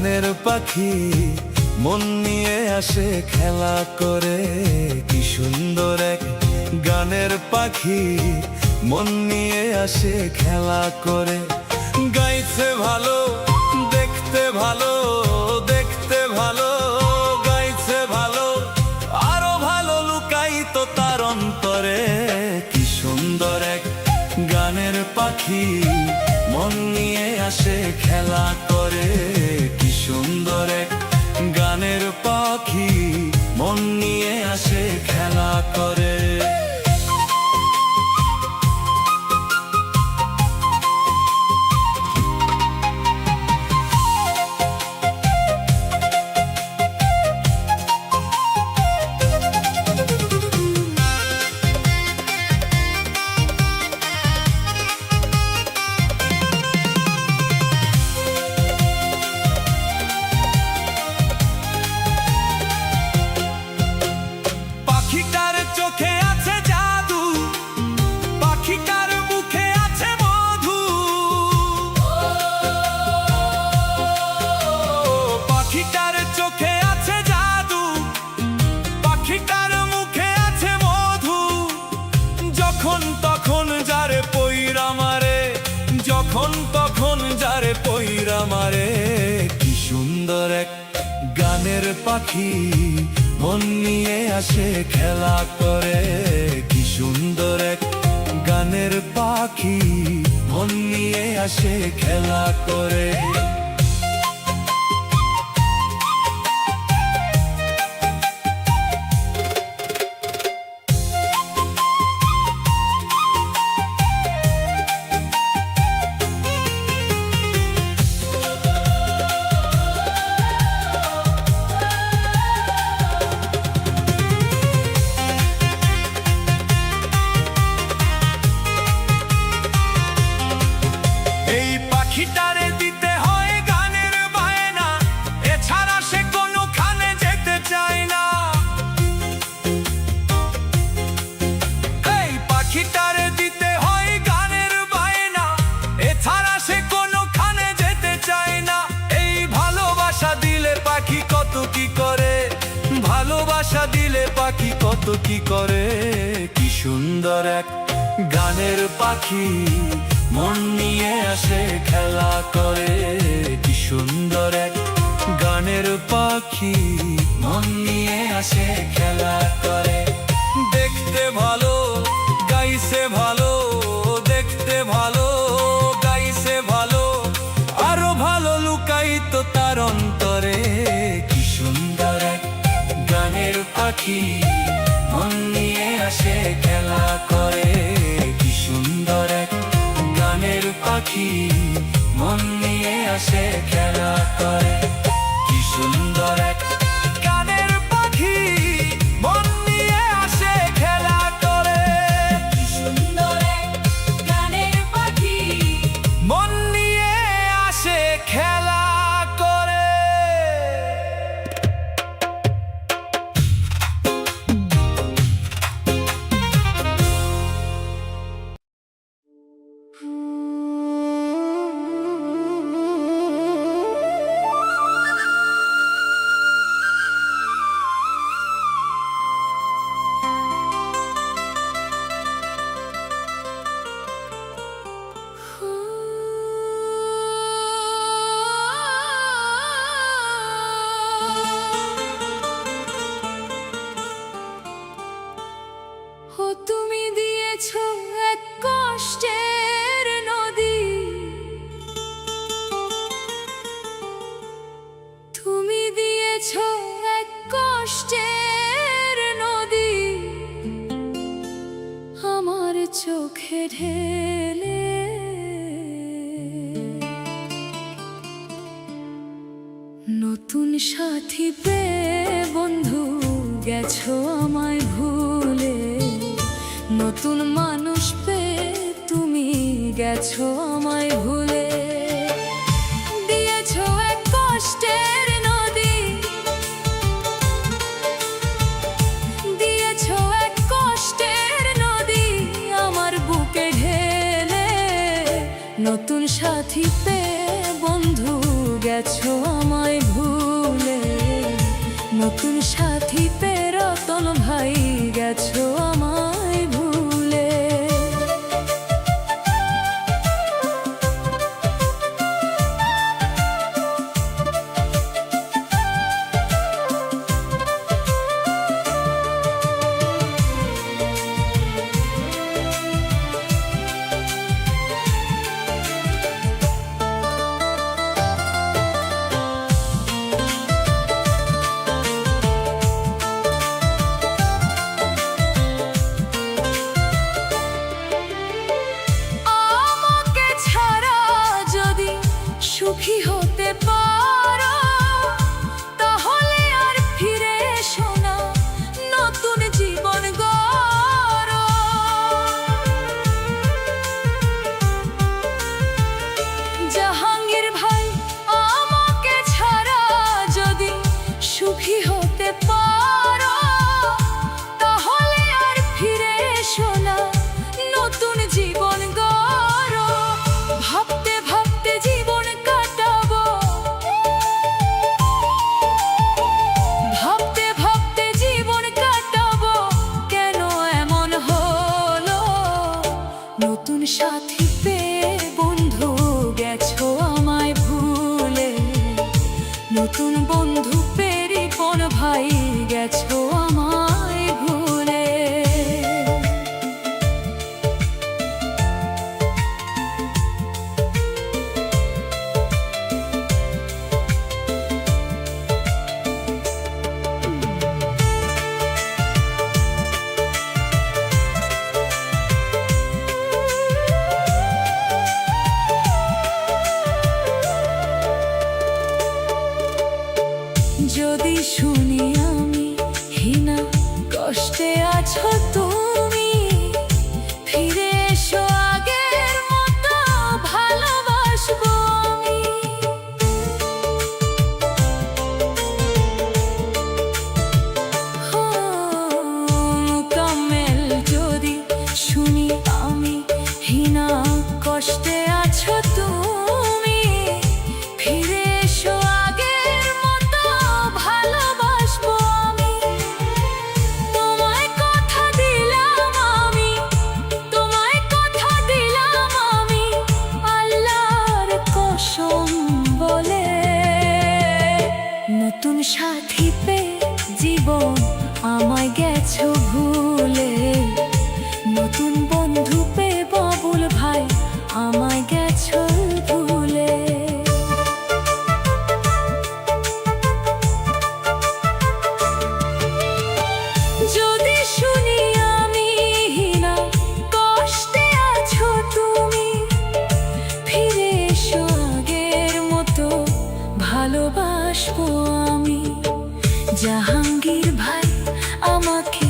গানের পাখি মন নিয়ে আসে খেলা করে। কি সুন্দর এক গানের পাখি মন নিয়ে আসে খেলা করে। গাইছে ভালো, দেখতে ভালো, দেখতে ভালো, গাইছে ভালো, আরো ভালো লুকায়িত তার অন্তরে। কি সুন্দর এক গানের পাখি মন নিয়ে আসে খেলা করে। কি সুন্দর এক গানের পাখি মন নিয়ে আসে খেলা করে। পাখিটার চোখে আছে জাদু, পাখিটার মুখে আছে মধু। পাখিটার চোখে আছে জাদু, পাখিটার মুখে আছে মধু। যখন তখন যারে পইরা মারে, যখন তখন যারে পইরা মারে। কি সুন্দর এক গানের পাখি মন নিয়ে আসে খেলা করে। কি সুন্দর এক গানের পাখি মন নিয়ে আসে খেলা করে। পাখিটারে দিতে হয় গানের বায়না, এছাড়া সে কোনোখানে যেতে চায় না। এই পাখিটারে দিতে হয় গানের বায়না, এছাড়া সে কোনোখানে যেতে চায় না। এই ভালোবাসা দিলে পাখি কত কি করে, ভালোবাসা দিলে পাখি কত কি করে। কি সুন্দর এক গানের পাখি মন নিয়ে আসে খেলা করে। কি সুন্দর এক গানের পাখি মন নিয়ে আসে খেলা করে। দেখতে ভালো, গাইছে ভালো, দেখতে ভালো, গাইছে ভালো, আরো ভালো লুকায়িত তার অন্তরে। কি সুন্দর এক গানের পাখি মন নিয়ে আসে খেলা করে। কি সুন্দর এক গানের পাখি মন নিয়ে আসে খেলা করে। কি সুন্দর এক গানের পাখি মন নিয়ে আসে খেলা করে। কি সুন্দর এক গানের পাখি মন নিয়ে আসে খেলা করে। তুমি দিয়েছো এক কষ্টের নদী, তুমি দিয়েছো এক কষ্টের নদী আমার চোখে ঢেলে। নতুন সাথী পেয়ে বন্ধু গেছো আমায় ভুলে। নতুন মানুষ পেয়ে তুমি গেছো আমায় ভুলে। দিয়েছো এক কষ্টের নদী, দিয়েছো এক কষ্টের নদী আমার বুকে ঢেলে। নতুন সাথী পেয়ে বন্ধু গেছো আমায় নতুন সাথী পেয়ে রতন ভাই গেছো আমায় ভুলে। আমাকে ছাড়া যদি সুখী হতে পারো তাহলে আর ফিরে এসো না, নতুন জীবন গড়ো। জাহাঙ্গীর ভাই আমাকে ছাড়া যদি সুখী হতে পারো তাহলে আর ফিরে এসো না, নতুন জীবন গড়ো। ভাবতে ভাবতে জীবন কাটাবো, ভাবতে ভাবতে জীবন কাটাবো, কেন এমন হলো? নতুন সাথী পেয়ে বন্ধু গেছো আমায় ভুলে, নতুন বন্ধু পেয়ে রিপন ভাই গেছো আমায় ভুলে। যদি শুনি আমি হিনা কষ্টে আছো তুমি, ফিরে এসো আগের মতো ভালোবাসবো আমি। মোকাম্মেল যদি শুনি আমি হিনা কষ্টে আছো তুমি, ফিরে এসো আগের মতো ভালোবাসবো আমি। তোমায় কথা দিলাম আমি, তোমায় কথা দিলাম আমি, আল্লাহর কসম বলে। নতুন সাথী পেয়ে জীবন আমায় গেছো ভুলে, নতুন বন্ধু পেয়ে বাবুল ভাই আমায় গেছো ভুলে। যদি শুনি আমি হিনা কষ্টে আছো তুমি, ফিরে এসো আগের মতো ভালোবাসবো আমি। জাহাঙ্গীর ভাই আমাকে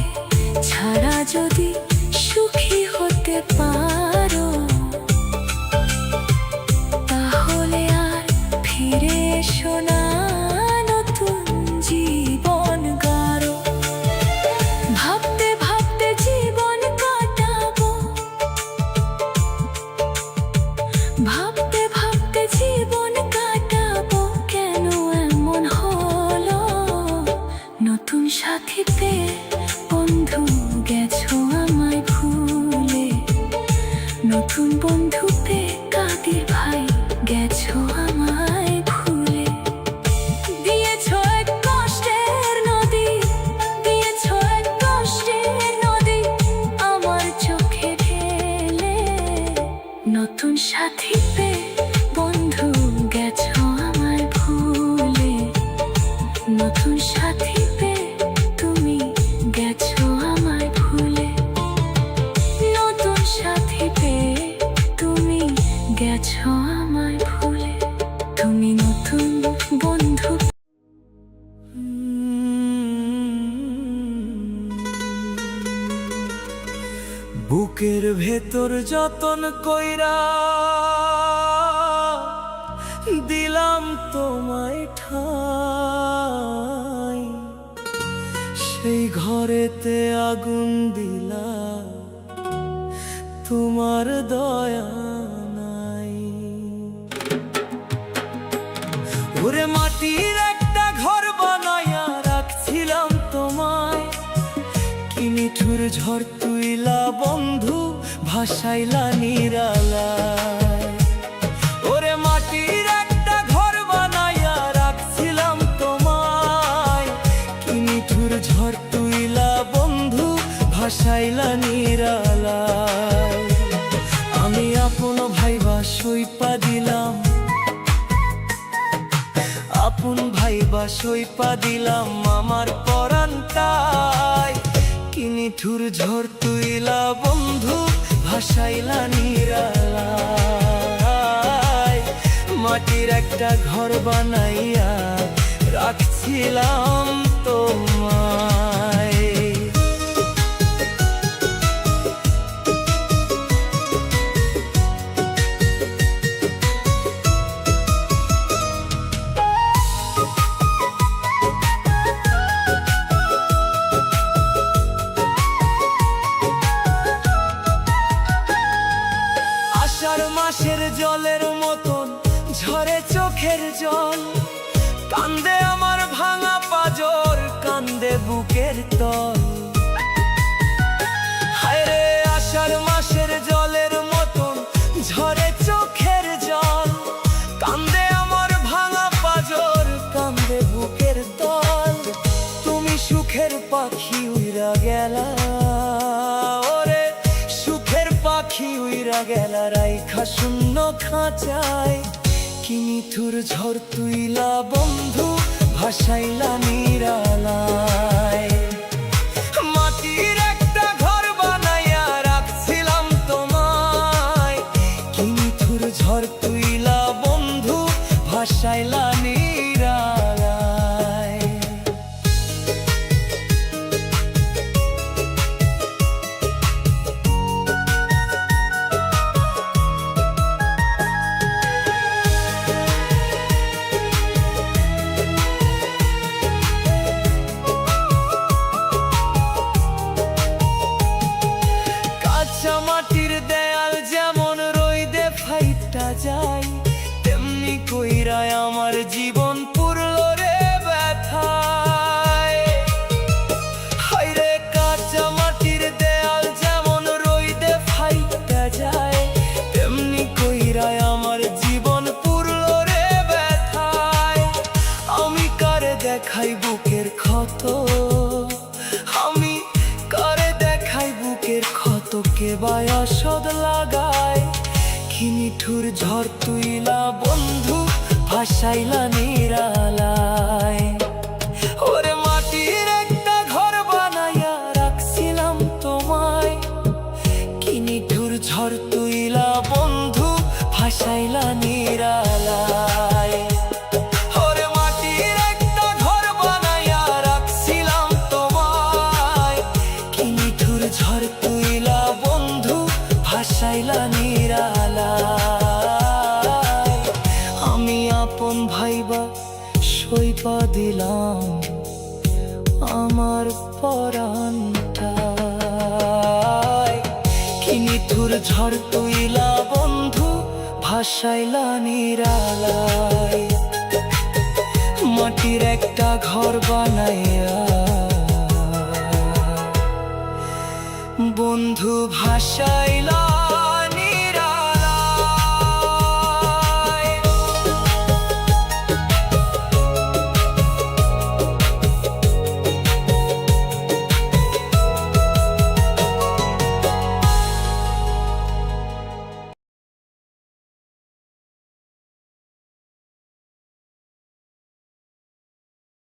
ছাড়া যদি সুখী হতে পারো তাহলে আর ফিরে এসো না, নতুন জীবন গড়ো। ভাবতে ভাবতে জীবন কাটাবো, ভাবতে ভাবতে জীবন কাটাবো, কেন এমন হলো? নতুন সাথী পেয়ে বন্ধু গেছো আমায় ভুলে, নতুন বন্ধু পেয়ে কাদির ভাই গেছো আমায় ভুলে। দিয়েছো এক কষ্টের নদী, দিয়েছো এক কষ্টের নদী আমার চোখে ঢেলে, নতুন সাথী পেয়ে বন্ধু গেছো আমায় ভুলে, নতুন সাথী পেয়ে তুমি গেছো আমায় ভুলে, নতুন সাথী পেয়ে তুমি গেছো আমায় ভুলে, তুমি নতুন বন্ধু। বুকের ভেতর যতন কইরা দিলাম তোমায় ঠাই, সেই ঘরেতে আগুন দিলা তোমার দয়া নাই। ওরে মাটির একটা ঘর বানায়া রাখছি ঝড় তুইলা বন্ধু ভাসাইলা নিরালায়। ওরে মাটির একটা ঘর বানাইয়া রাখছিলাম তোমায়, কি নিঠুর ঝড় তুইলা বন্ধু ভাসাইলা নিরালায়। আমি আপন ভাইবা সইপা দিলাম, আপন ভাইবা সইপা দিলাম আমার পরানটায়, কি নিঠুর ঝড় তুইলা বন্ধু ভাসাইলা নিরালায়। মাটির একটা ঘর বানাইয়া রাখছিলাম তোমায়। আষাঢ় মাসের জলের মতন ঝরে চোখের জল, কান্দে আমার ভাঙা পাজর, কান্দে বুকের তল। হায়রে আষাঢ় মাসের জলের মতন ঝরে চোখের জল, কান্দে আমার ভাঙা পাজর, কান্দে বুকের তল। তুমি সুখের পাখি উইরা গেলা, ওরে সুখের পাখি উইরা গেলা রাইখা শূন্য খাঁচায়, কি নিঠুর ঝড় তুইলা বন্ধু ভাসাইলা নিরালায়। মাটির একটা ঘর বানাইয়া রাখছিলাম তোমায়, কি নিঠুর ঝড় তুইলা বন্ধু ভাসাইলা নিরালায়। কাঁচা মাটির দেয়াল যেমন রইদে ফাইটা যায়, তেমনি কইরায় আমার জীবন পুরল রে ব্যথায়। হায়রে কাঁচা মাটির দেয়াল যেমন রইদে ফাইটা যায়, তেমনি কইরায় আমার জীবন পুরল রে ব্যথায়। আমি কারে দেখাই বুকের ক্ষত, আমি কারে দেখাই বুকের ক্ষত, কে বায়াসদ লাগায়, কি নিঠুর ঝড় তুইলা বন্ধু ভাসাইলা নিরালায়। ওরে মাটির একটা ঘর বানাইয়া রাখছিলাম তোমায়, কি নিঠুর ঝড় তুইলা বন্ধু ভাসাইলা নিরালায়। ওরে মাটির একটা ঘর বানাইয়া রাখছিলাম তোমায়, কি নিঠুর ঝড় তুইলা বন্ধু ভাসাইলা নিরালায়। আমি আপন ভাইবা সইপা দিলাম আমার পরানটায়, কি নিঠুর ঝড় তুইলা বন্ধু ভাসাইলা নিরালায়। মাটির একটা ঘর বানাইয়া বন্ধু ভাসাইলা